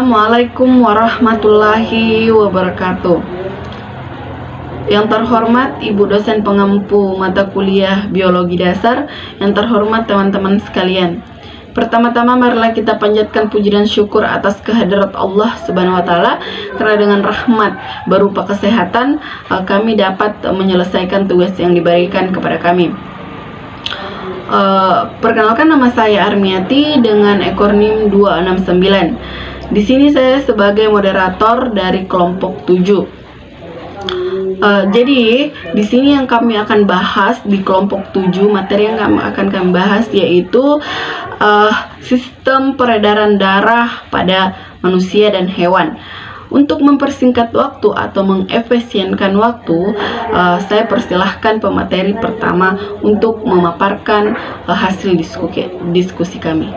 Assalamualaikum warahmatullahi wabarakatuh. Yang terhormat Ibu dosen pengampu mata kuliah Biologi Dasar, yang terhormat teman-teman sekalian. Pertama-tama marilah kita panjatkan puji dan syukur atas kehadirat Allah Subhanahu wa taala, karena dengan rahmat berupa kesehatan kami dapat menyelesaikan tugas yang diberikan kepada kami. Perkenalkan, nama saya Armiati dengan ekor NIM 269. Di sini saya sebagai moderator dari kelompok 7. Jadi di sini yang kami akan bahas di kelompok 7, materi yang akan kami bahas yaitu sistem peredaran darah pada manusia dan hewan. Untuk mempersingkat waktu atau mengefisienkan waktu, saya persilahkan pemateri pertama untuk memaparkan hasil diskusi kami.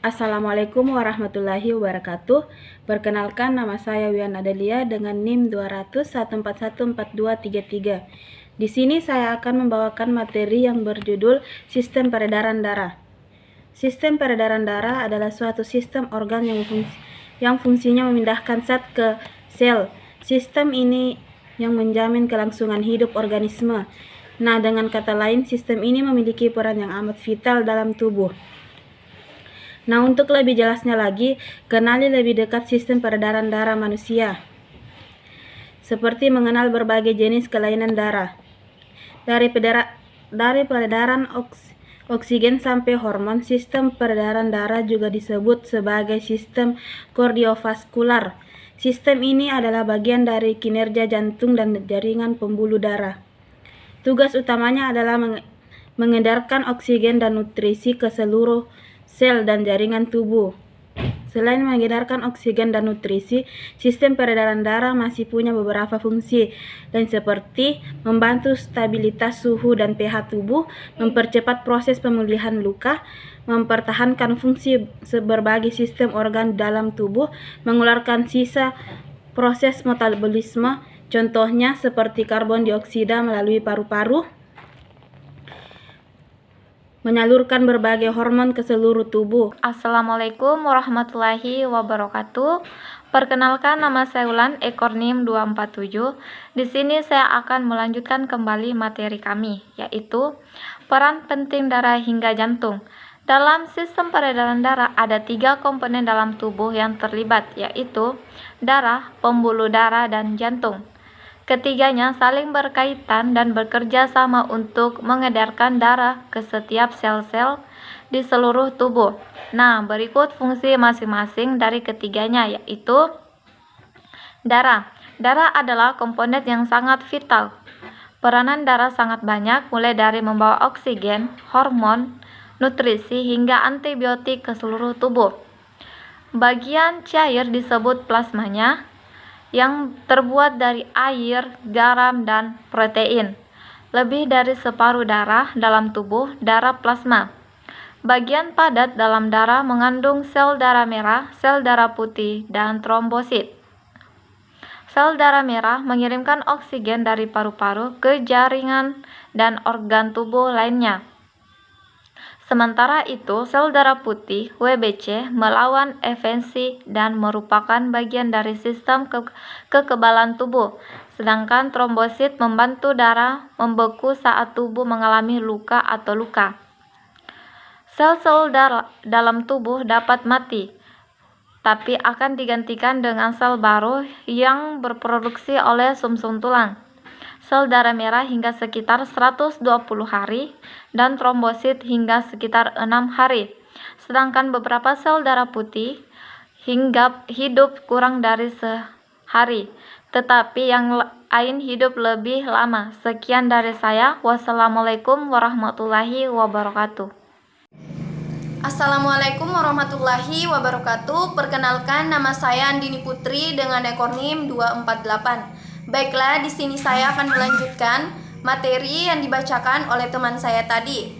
Assalamualaikum warahmatullahi wabarakatuh. Perkenalkan, nama saya Wian Adelia dengan NIM 200141423. Di sini saya akan membawakan materi yang berjudul Sistem Peredaran Darah. Sistem peredaran darah adalah suatu sistem organ yang fungsinya memindahkan zat ke sel. Sistem ini yang menjamin kelangsungan hidup organisme. Nah, dengan kata lain, sistem ini memiliki peran yang amat vital dalam tubuh. Nah, untuk lebih jelasnya lagi, kenali lebih dekat sistem peredaran darah manusia. Seperti mengenal berbagai jenis kelainan darah. Dari peredaran oksigen sampai hormon, sistem peredaran darah juga disebut sebagai sistem kardiovaskular. Sistem ini adalah bagian dari kinerja jantung dan jaringan pembuluh darah. Tugas utamanya adalah mengedarkan oksigen dan nutrisi ke seluruh sel dan jaringan tubuh. Selain mengedarkan oksigen dan nutrisi, sistem peredaran darah masih punya beberapa fungsi, dan seperti membantu stabilitas suhu dan pH tubuh, mempercepat proses pemulihan luka, mempertahankan fungsi berbagai sistem organ dalam tubuh, mengeluarkan sisa proses metabolisme, contohnya seperti karbon dioksida melalui paru-paru, menyalurkan berbagai hormon ke seluruh tubuh. Assalamualaikum warahmatullahi wabarakatuh. Perkenalkan, nama saya Ulan, ekor NIM 247. Di sini saya akan melanjutkan kembali materi kami, yaitu peran penting darah hingga jantung. Dalam sistem peredaran darah ada 3 komponen dalam tubuh yang terlibat, yaitu darah, pembuluh darah, dan jantung. Ketiganya saling berkaitan dan bekerja sama untuk mengedarkan darah ke setiap sel-sel di seluruh tubuh. Nah, berikut fungsi masing-masing dari ketiganya, yaitu darah. Darah adalah komponen yang sangat vital. Peranan darah sangat banyak, mulai dari membawa oksigen, hormon, nutrisi, hingga antibiotik ke seluruh tubuh. Bagian cair disebut plasmanya, yang terbuat dari air, garam, dan protein. Lebih dari separuh darah dalam tubuh darah plasma. Bagian padat dalam darah mengandung sel darah merah, sel darah putih, dan trombosit. Sel darah merah mengirimkan oksigen dari paru-paru ke jaringan dan organ tubuh lainnya. Sementara itu, sel darah putih (WBC) melawan efensi dan merupakan bagian dari sistem kekebalan tubuh, sedangkan trombosit membantu darah membeku saat tubuh mengalami luka atau luka. Sel-sel dalam tubuh dapat mati, tapi akan digantikan dengan sel baru yang berproduksi oleh sumsum tulang. Sel darah merah hingga sekitar 120 hari dan trombosit hingga sekitar 6 hari. Sedangkan beberapa sel darah putih hingga hidup kurang dari sehari, tetapi yang lain hidup lebih lama. Sekian dari saya. Wassalamualaikum warahmatullahi wabarakatuh. Assalamualaikum warahmatullahi wabarakatuh. Perkenalkan, nama saya Andini Putri dengan ekor NIM 248. Baiklah, di sini saya akan melanjutkan materi yang dibacakan oleh teman saya tadi.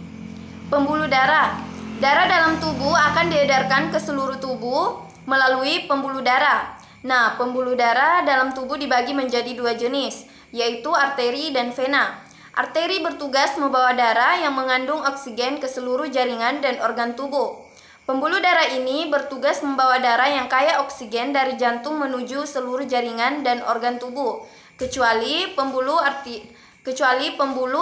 Pembuluh darah. Darah dalam tubuh akan diedarkan ke seluruh tubuh melalui pembuluh darah. Nah, pembuluh darah dalam tubuh dibagi menjadi 2 jenis, yaitu arteri dan vena. Arteri bertugas membawa darah yang mengandung oksigen ke seluruh jaringan dan organ tubuh. Pembuluh darah ini bertugas membawa darah yang kaya oksigen dari jantung menuju seluruh jaringan dan organ tubuh, kecuali pembuluh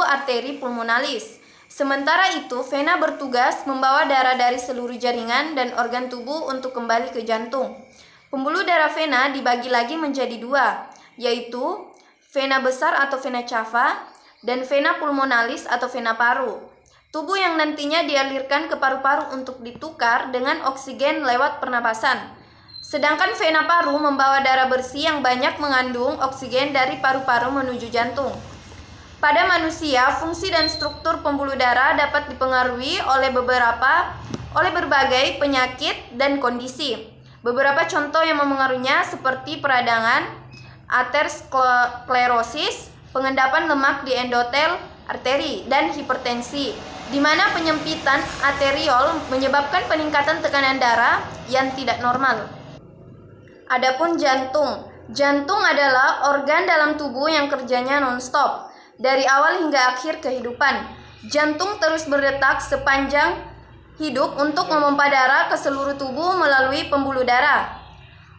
arteri pulmonalis. Sementara itu, vena bertugas membawa darah dari seluruh jaringan dan organ tubuh untuk kembali ke jantung. Pembuluh darah vena dibagi lagi menjadi dua, yaitu vena besar atau vena cava dan vena pulmonalis atau vena paru. Tubuh yang nantinya dialirkan ke paru-paru untuk ditukar dengan oksigen lewat pernapasan. Sedangkan vena paru membawa darah bersih yang banyak mengandung oksigen dari paru-paru menuju jantung. Pada manusia, fungsi dan struktur pembuluh darah dapat dipengaruhi oleh berbagai penyakit dan kondisi. Beberapa contoh yang memengaruhinya seperti peradangan, aterosklerosis, pengendapan lemak di endotel arteri, dan hipertensi, di mana penyempitan arteriol menyebabkan peningkatan tekanan darah yang tidak normal. Adapun jantung. Jantung adalah organ dalam tubuh yang kerjanya non-stop, dari awal hingga akhir kehidupan. Jantung terus berdetak sepanjang hidup untuk memompa darah ke seluruh tubuh melalui pembuluh darah.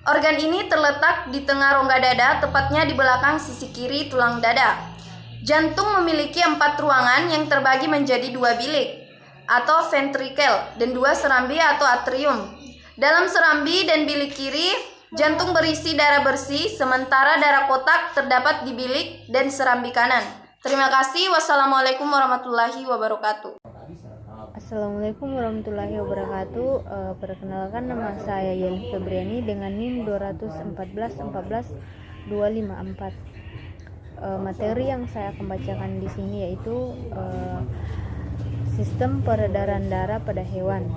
Organ ini terletak di tengah rongga dada, tepatnya di belakang sisi kiri tulang dada. Jantung memiliki 4 ruangan yang terbagi menjadi 2 bilik atau ventrikel dan 2 serambi atau atrium. Dalam serambi dan bilik kiri, jantung berisi darah bersih, sementara darah kotak terdapat di bilik dan serambi kanan. Terima kasih. Wassalamualaikum warahmatullahi wabarakatuh. Assalamualaikum warahmatullahi wabarakatuh. Perkenalkan, nama saya Yeli Febriani dengan NIM 214144254. Materi yang saya akan bacakan di sini yaitu sistem peredaran darah pada hewan.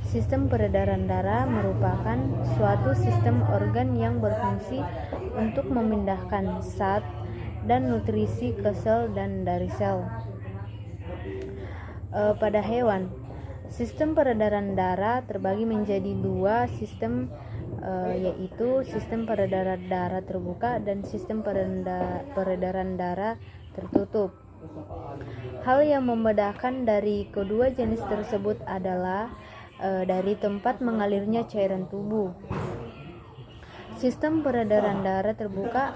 Sistem peredaran darah merupakan suatu sistem organ yang berfungsi untuk memindahkan zat dan nutrisi ke sel dan dari sel. Pada hewan, sistem peredaran darah terbagi menjadi 2 sistem, yaitu sistem peredaran darah terbuka dan sistem peredaran darah tertutup. Hal yang membedakan dari kedua jenis tersebut adalah dari tempat mengalirnya cairan tubuh. Sistem peredaran darah terbuka,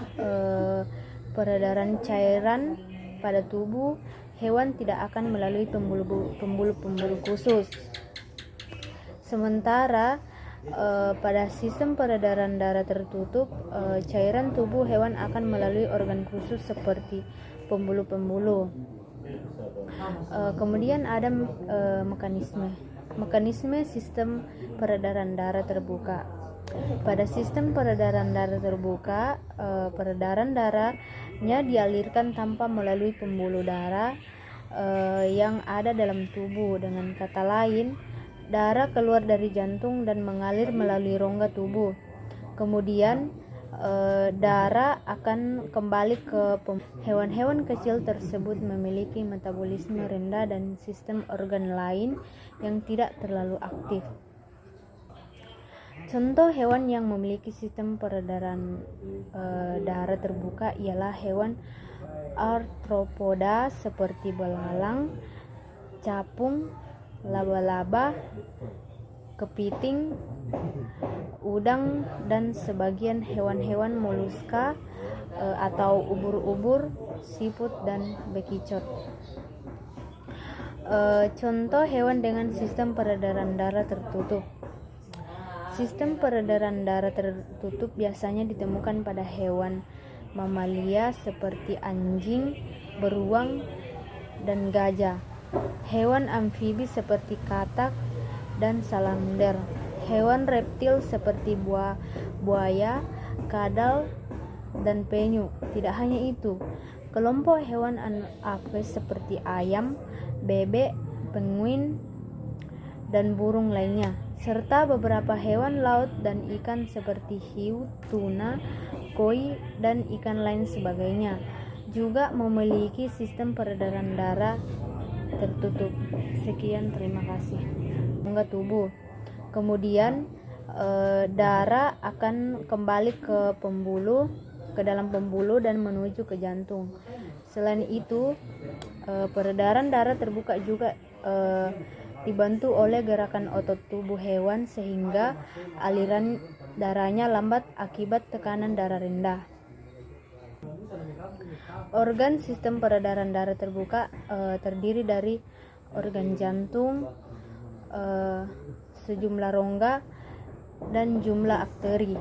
peredaran cairan pada tubuh hewan tidak akan melalui pembuluh-pembuluh khusus. Sementara pada sistem peredaran darah tertutup, cairan tubuh hewan akan melalui organ khusus seperti pembuluh-pembuluh. Kemudian ada mekanisme sistem peredaran darah terbuka. Pada sistem peredaran darah terbuka, peredaran darahnya dialirkan tanpa melalui pembuluh darah yang ada dalam tubuh. Dengan kata lain, darah keluar dari jantung dan mengalir melalui rongga tubuh. Kemudian darah akan kembali ke hewan-hewan kecil tersebut memiliki metabolisme rendah dan sistem organ lain yang tidak terlalu aktif. Contoh hewan yang memiliki sistem peredaran darah terbuka ialah hewan arthropoda seperti belalang, capung, laba-laba, kepiting, udang, dan sebagian hewan-hewan moluska atau ubur-ubur, siput, dan bekicot. Contoh hewan dengan sistem peredaran darah tertutup. Sistem peredaran darah tertutup biasanya ditemukan pada hewan mamalia seperti anjing, beruang, dan gajah. Hewan amfibi seperti katak dan salamander. Hewan reptil seperti buaya, kadal, dan penyu. Tidak hanya itu, kelompok hewan anafas seperti ayam, bebek, penguin, dan burung lainnya, serta beberapa hewan laut dan ikan seperti hiu, tuna, koi, dan ikan lain sebagainya juga memiliki sistem peredaran darah tertutup. Sekian, terima kasih. Rongga tubuh. Kemudian darah akan kembali ke dalam pembuluh dan menuju ke jantung. Selain itu, peredaran darah terbuka juga dibantu oleh gerakan otot tubuh hewan sehingga aliran darahnya lambat akibat tekanan darah rendah. Organ sistem peredaran darah terbuka terdiri dari organ jantung, sejumlah rongga, dan jumlah arteri.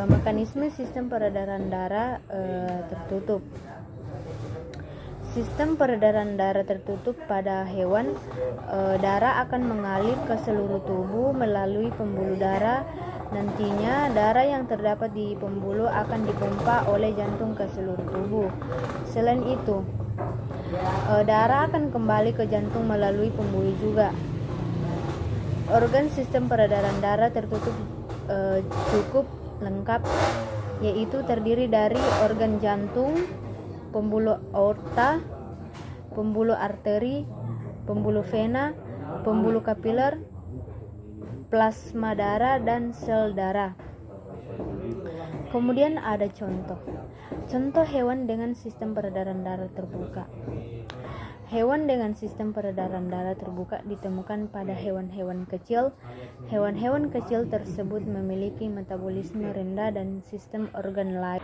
Mekanisme sistem peredaran darah tertutup. Sistem peredaran darah tertutup pada hewan, darah akan mengalir ke seluruh tubuh melalui pembuluh darah. Nantinya darah yang terdapat di pembuluh akan dipompa oleh jantung ke seluruh tubuh. Selain itu, darah akan kembali ke jantung melalui pembuluh juga. Organ sistem peredaran darah tertutup cukup lengkap, yaitu terdiri dari organ jantung, pembuluh aorta, pembuluh arteri, pembuluh vena, pembuluh kapiler, plasma darah, dan sel darah. Kemudian ada contoh hewan dengan sistem peredaran darah terbuka. Hewan dengan sistem peredaran darah terbuka ditemukan pada hewan-hewan kecil. Hewan-hewan kecil tersebut memiliki metabolisme rendah dan sistem organ lain.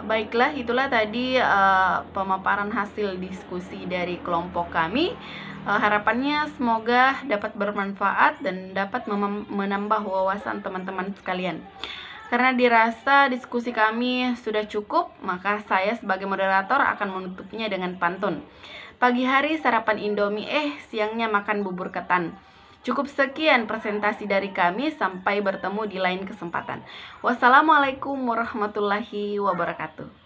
Baiklah, itulah tadi pemaparan hasil diskusi dari kelompok kami. Harapannya semoga dapat bermanfaat dan dapat menambah wawasan teman-teman sekalian. Karena dirasa diskusi kami sudah cukup, maka saya sebagai moderator akan menutupnya dengan pantun. Pagi hari sarapan Indomie, siangnya makan bubur ketan. Cukup sekian presentasi dari kami, sampai bertemu di lain kesempatan. Wassalamualaikum warahmatullahi wabarakatuh.